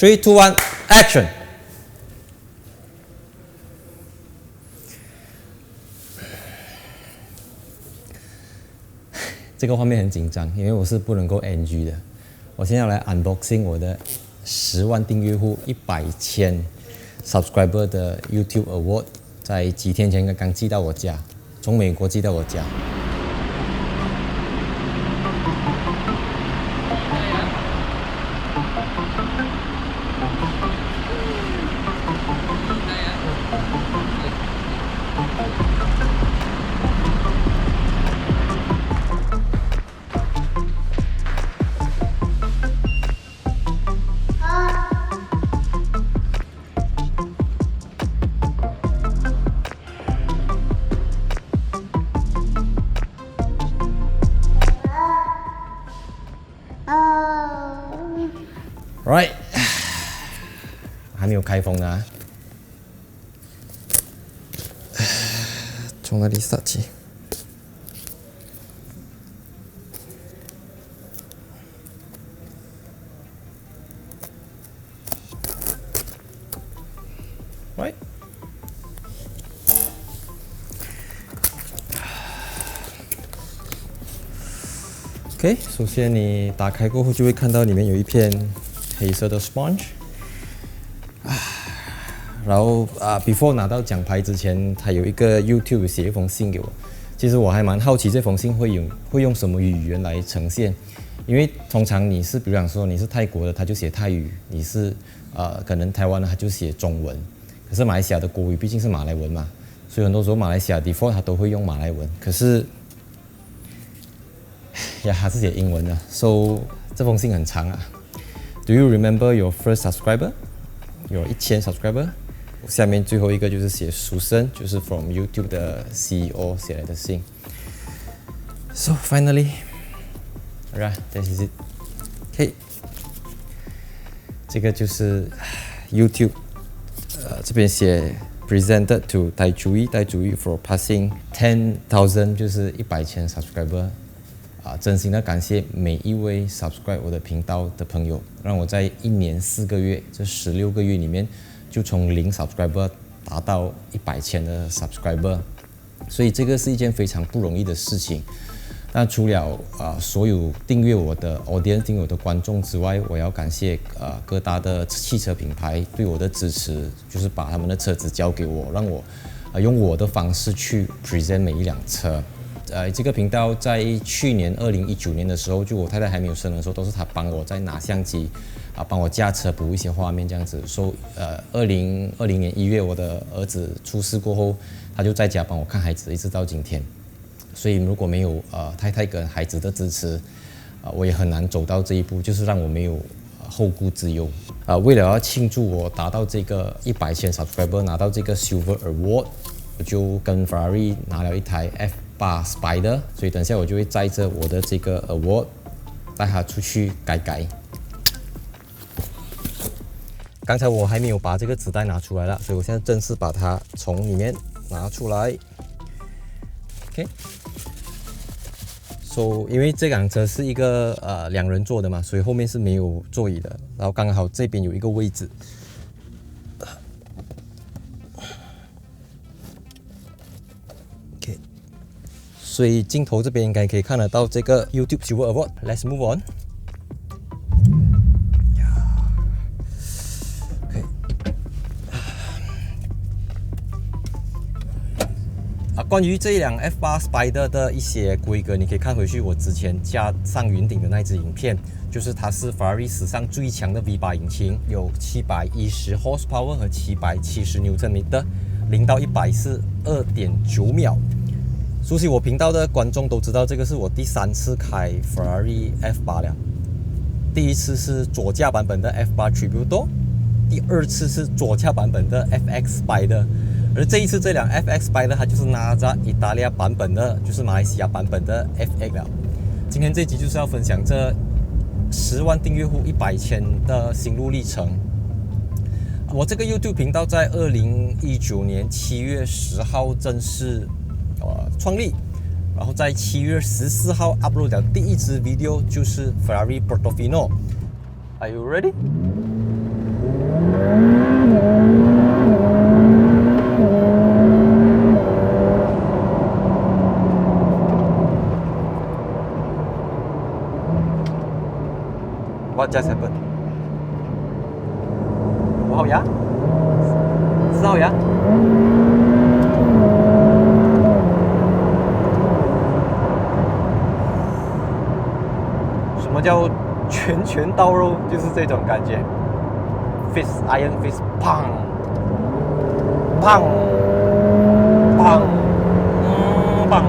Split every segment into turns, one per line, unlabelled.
3、2、1 ，Action！ 这个画面很紧张，因为我是不能够 NG 的。我现在要来 unboxing 我的10万订阅户、100,000 subscriber 的 YouTube Award， 在几天前刚寄到我家，从美国寄到我家。Right， 还没有开封啊，从哪里start起？Right。OK， 首先你打开过后就会看到里面有一片黑色的 sponge， 然后before 拿到奖牌之前，他有一个 YouTube 写一封信给我。其实我还蛮好奇这封信会用什么语言来呈现，因为通常你是比如说你是泰国的，他就写泰语；你是可能台湾的，他就写中文。可是马来西亚的国语毕竟是马来文嘛，所以很多时候马来西亚 default 他都会用马来文。可是他是写英文的 ，so 这封信很长啊。Do you remember your first subscriber？ 有1000 subscriber。下面最后一个就是写书生，就是 from YouTube 的 CEO 写来的信。So finally, right, this is it. OK， 这个就是 YouTube， 这边写 presented to 戴主义 for passing 10,000， 就是100,000 subscriber。真心的感谢每一位 subscribe 我的频道的朋友，让我在1年4个月，这16个月里面，就从0 subscriber 达到100,000的 subscriber， 所以这个是一件非常不容易的事情。那除了所有订阅我的 audience、订阅我的观众之外，我要感谢各大的汽车品牌对我的支持，就是把他们的车子交给我，让我用我的方式去 present 每一辆车。这个频道在去年2019年的时候，就我太太还没有生的时候，都是她帮我在拿相机，帮我驾车补一些画面这样子。所以2020年1月我的儿子出世过后，他就在家帮我看孩子，一直到今天。所以如果没有太太跟孩子的支持，我也很难走到这一步，就是让我没有后顾之忧。为了要庆祝我达到这个100,000 subscriber， 拿到这个 Silver Award， 我就跟 Ferrari 拿了一台 F8 Spider， 所以等下我就会载着我的这个 Award 带它出去改。刚才我还没有把这个纸袋拿出来了，所以我现在正式把它从里面拿出来。OK， so 因为这辆车是一个2人座的嘛，所以后面是没有座椅的，然后刚好这边有一个位置。OK， 所以镜头这边应该可以看得到这个 YouTube Silver Award。Let's move on。关于这一辆 F8 Spider 的一些规格，你可以看回去我之前加上云顶的那支影片，就是它是 Ferrari 史上最强的 V8 引擎，有710 horsepower 和770 Nm， 0到100是 2.9 秒。熟悉我频道的观众都知道，这个是我第3次开 Ferrari F8 了。第一次是左驾版本的 F8 Tributo， 第2次是左驾版本的 FX Spider。而这一次这辆 FX Spider 它就是拿着意大利版本的，就是马来西亚版本的 F8 了。今天这集就是要分享这10万订阅户100,000的心路历程。我这个 YouTube 频道在2019年7月10号正式创立，然后在7月14号 upload 了第一支 video， 就是 Ferrari Portofino。Are you ready? What just happened? 5号牙，4号牙。什么叫拳拳到肉？就是这种感觉。Fist iron fist， 砰砰砰砰。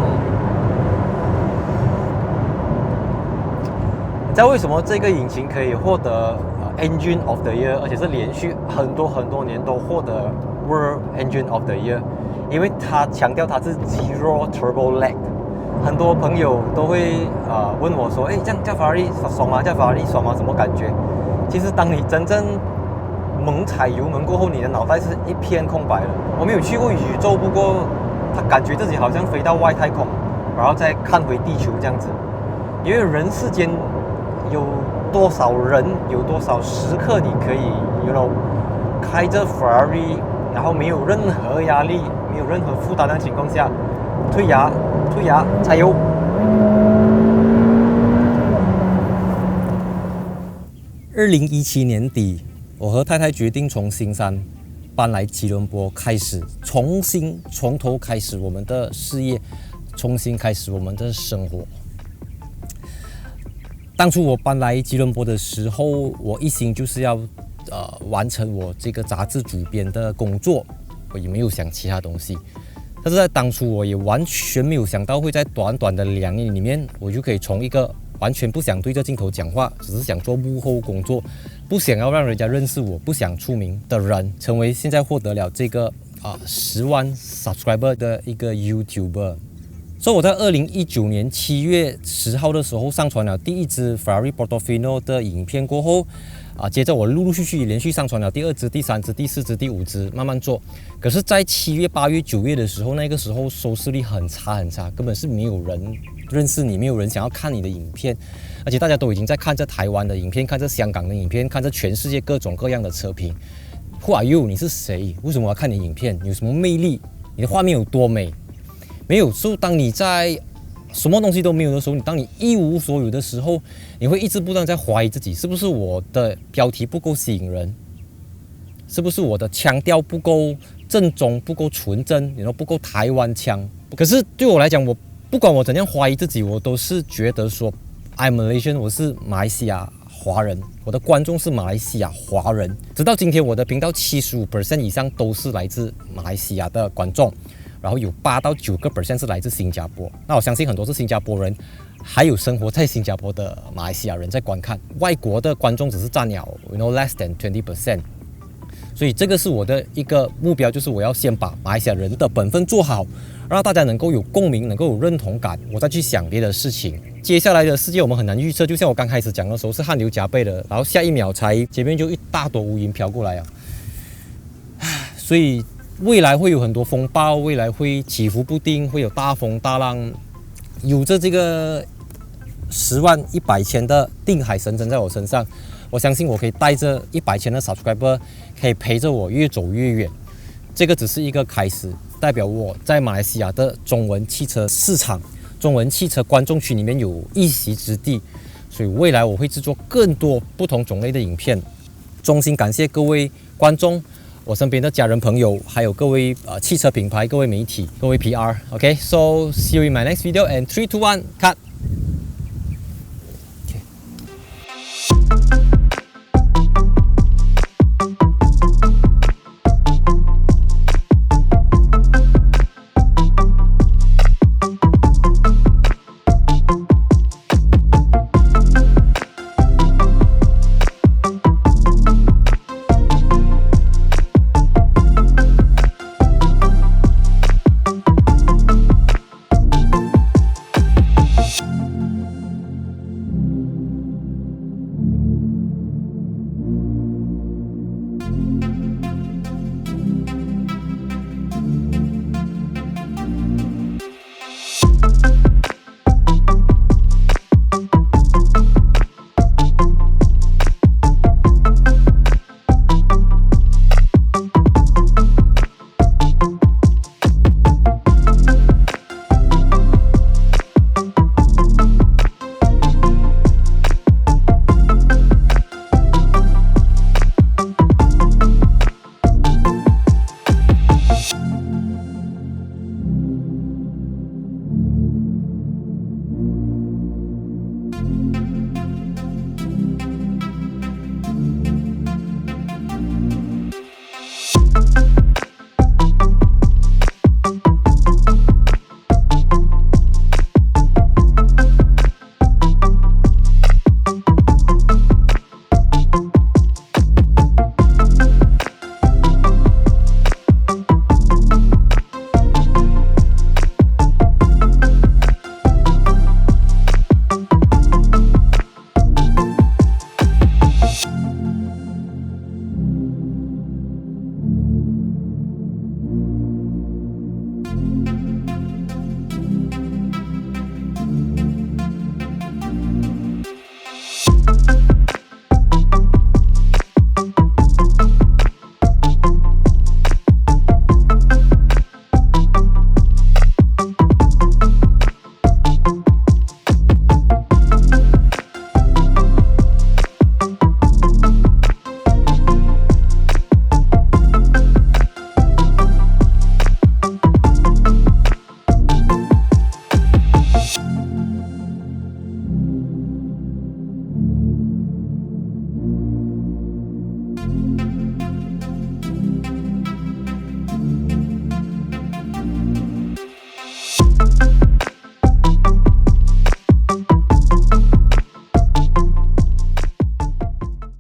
你知道为什么这个引擎可以获得Engine of the Year， 而且是连续很多年都获得 World Engine of the Year？ 因为它强调它是 Zero Turbo Lag。很多朋友都会问我说：“这样叫法拉利爽吗？叫法拉利爽吗？什么感觉？”其实当你真正猛踩油门过后，你的脑袋是一片空白的。我没有去过宇宙，不过他感觉自己好像飞到外太空，然后再看回地球这样子。因为人世间有多少人，有多少时刻，你可以开着法拉利，然后没有任何压力，没有任何负担的情况下，退牙踩油。2017年底，我和太太决定从新山搬来吉隆坡，从头开始我们的事业，重新开始我们的生活。当初我搬来吉隆坡的时候，我一心就是要完成我这个杂志主编的工作，我也没有想其他东西。但是在当初我也完全没有想到会在短短的2年里面，我就可以从一个完全不想对着镜头讲话，只是想做幕后工作，不想要让人家认识我，不想出名的人，成为现在获得了这个10万 subscriber 的一个 YouTuber。所以我在2019年7月10号的时候上传了第一支 Ferrari Portofino 的影片过后，接着我陆陆续续连续上传了第2支、第3支、第4支、第5支，慢慢做。可是，在7月、8月、9月的时候，那个时候收视率很差，根本是没有人认识你，没有人想要看你的影片，而且大家都已经在看着台湾的影片，看着香港的影片，看着全世界各种各样的车评。Who are you？ 你是谁？为什么我要看你的影片？你有什么魅力？你的画面有多美？没有。所以当你在什么东西都没有的时候，当你一无所有的时候，你会一直不断在怀疑自己，是不是我的标题不够吸引人？是不是我的腔调不够正宗、不够纯真，然后不够台湾腔？可是对我来讲，我不管我怎样怀疑自己，我都是觉得说 ，I'm Malaysian， 我是马来西亚华人，我的观众是马来西亚华人。直到今天，我的频道75% 以上都是来自马来西亚的观众。然后有8到9% 是来自新加坡，那我相信很多是新加坡人，还有生活在新加坡的马来西亚人在观看，外国的观众只是占了 less than 20%， 所以这个是我的一个目标，就是我要先把马来西亚人的本分做好，让大家能够有共鸣，能够有認同感，我再去想別的事情。接下來的世界我們很難預測，就像我剛開始講的時候是汗流浹背的，然後下一秒才前面就一大朵烏雲飄過來啊，所以未來會有很多風暴，未來會起伏不定，會有大風大浪。有着這個10萬100千的定海神針在我身上，我相信我可以帶着100千的 subscriber， 可以陪着我越走越遠。這個只是一個開始，代表我在馬來西亞的中文汽車市場、中文汽車觀眾群裡面有一席之地。所以未來我會製作更多不同種類的影片。衷心感謝各位觀眾，我身邊的家人朋友，還有各位汽車品牌、各位媒體、各位 PR。OK，so see you in my next video and 3, 2, 1, cut。